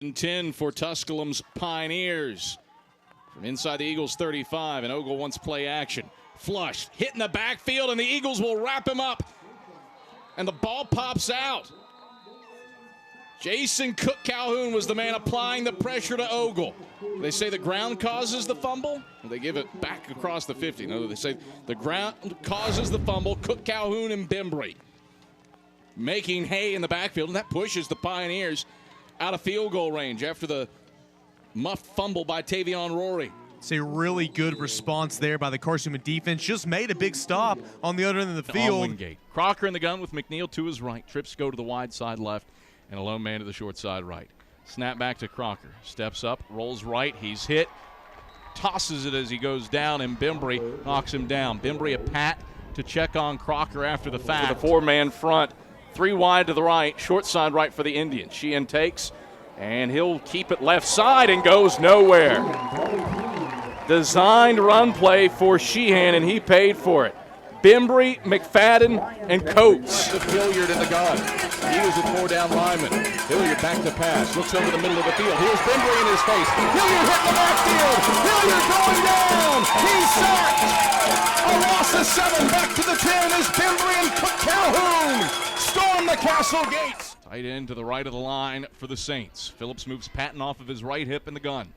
and 10 for Tusculum's Pioneers. From inside the Eagles 35, and Ogle wants play action. Flushed, hit in the backfield, and the Eagles will wrap him up. And the ball pops out. Jason Cook-Calhoun was the man applying the pressure to Ogle. They say the ground causes the fumble. They give it back across the 50. No, they say the ground causes the fumble. Cook-Calhoun and Bembry making hay in the backfield, and that pushes the Pioneers out of field goal range after the muffed fumble by Tavion Rory. It's a really good response there by the Carson-Newman defense. Just made a big stop on the other end of the field. Wingate. Crocker in the gun with McNeil to his right. Trips go to the wide side left, and a lone man to the short side right. Snap back to Crocker. Steps up, rolls right. He's hit. Tosses it as he goes down, and Bembry knocks him down. Bembry a pat to check on Crocker after the fact. With a four-man front. Three wide to the right, short side right for the Indians. Sheehan takes, and he'll keep it left side and goes nowhere. Designed run play for Sheehan, and he paid for it. Bembry, McFadden, and Coates. Hilliard in the gun. He was a four-down lineman. Hilliard back to pass. Looks over the middle of the field. Here's Bembry in his face. Hilliard hit the backfield. Hilliard going down. He's sacked. A loss of 7. Back to the 10 is Bembry and Cook-Calhoun. Storm the Castle Gates. Tight end to the right of the line for the Saints. Phillips moves Patton off of his right hip in the gun.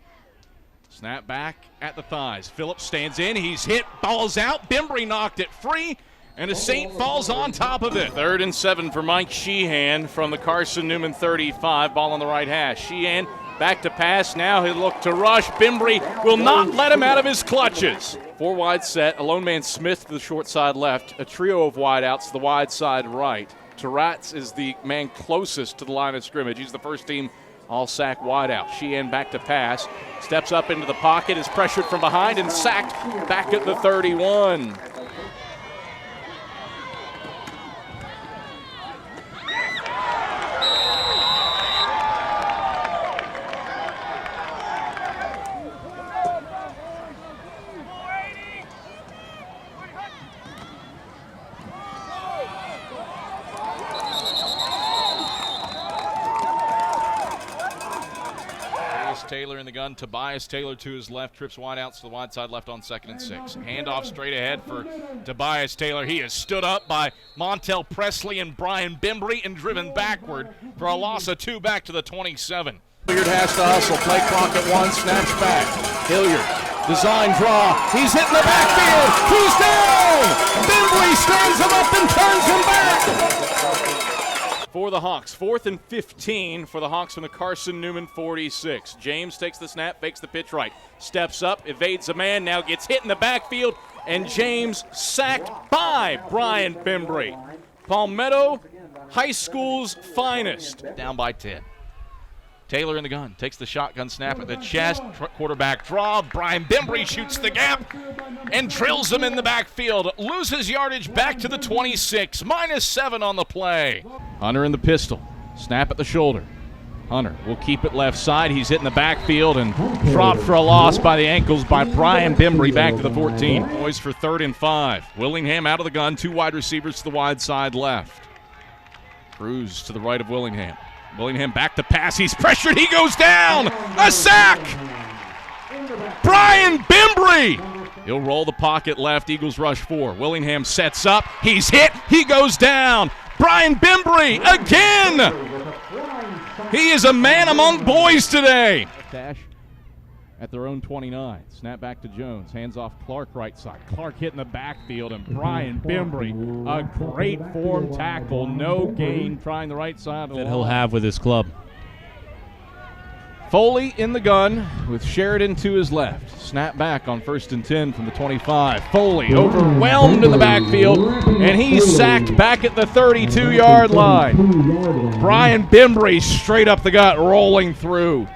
Snap back at the thighs. Phillips stands in. He's hit. Ball's out. Bembry knocked it free, and a Saint falls on top of it. 3rd and 7 for Mike Sheehan from the Carson-Newman 35. Ball on the right hash. Sheehan back to pass. Now he'll look to rush. Bembry will not let him out of his clutches. 4 wide set. A lone man Smith to the short side left. A trio of wideouts to the wide side right. Taratz is the man closest to the line of scrimmage. He's the first team all-sack wideout. Sheehan back to pass. Steps up into the pocket, is pressured from behind, and sacked back at the 31. Taylor in the gun. Tobias Taylor to his left. Trips wide out to the wide side left on 2nd and 6. Handoff straight ahead for Tobias Taylor. He is stood up by Montel Presley and Brian Bembry and driven backward for a loss of 2 back to the 27. Hilliard has to hustle. Play clock at 1. Snaps back. Hilliard. Design draw. He's hitting the backfield. He's down. Bembry stands him up and turns him back. For the Hawks, 4th and 15 for the Hawks from the Carson-Newman 46. James takes the snap, fakes the pitch right. Steps up, evades a man, now gets hit in the backfield, and James sacked by Brian Bembry. Palmetto High School's finest. Down by 10. Taylor in the gun, takes the shotgun snap at the chest, quarterback draw. Brian Bembry shoots the gap and drills him in the backfield. Loses yardage back to the 26, -7 on the play. Hunter in the pistol, snap at the shoulder. Hunter will keep it left side. He's hit in the backfield and dropped for a loss by the ankles by Brian Bembry back to the 14. Boys for 3rd and 5. Willingham out of the gun, 2 wide receivers to the wide side left. Cruz to the right of Willingham. Willingham back to pass. He's pressured. He goes down. A sack. Brian Bembry. He'll roll the pocket left. Eagles rush 4. Willingham sets up. He's hit. He goes down. Brian Bembry again. He is a man among boys today. Dash at their own 29. Snap back to Jones. Hands off Clark right side. Clark hit in the backfield, and Brian Bembry, a great form tackle. No gain, trying the right side. That he'll have with his club. Foley in the gun with Sheridan to his left. Snap back on 1st and 10 from the 25. Foley overwhelmed in the backfield, and he's sacked back at the 32-yard line. Brian Bembry straight up the gut, rolling through.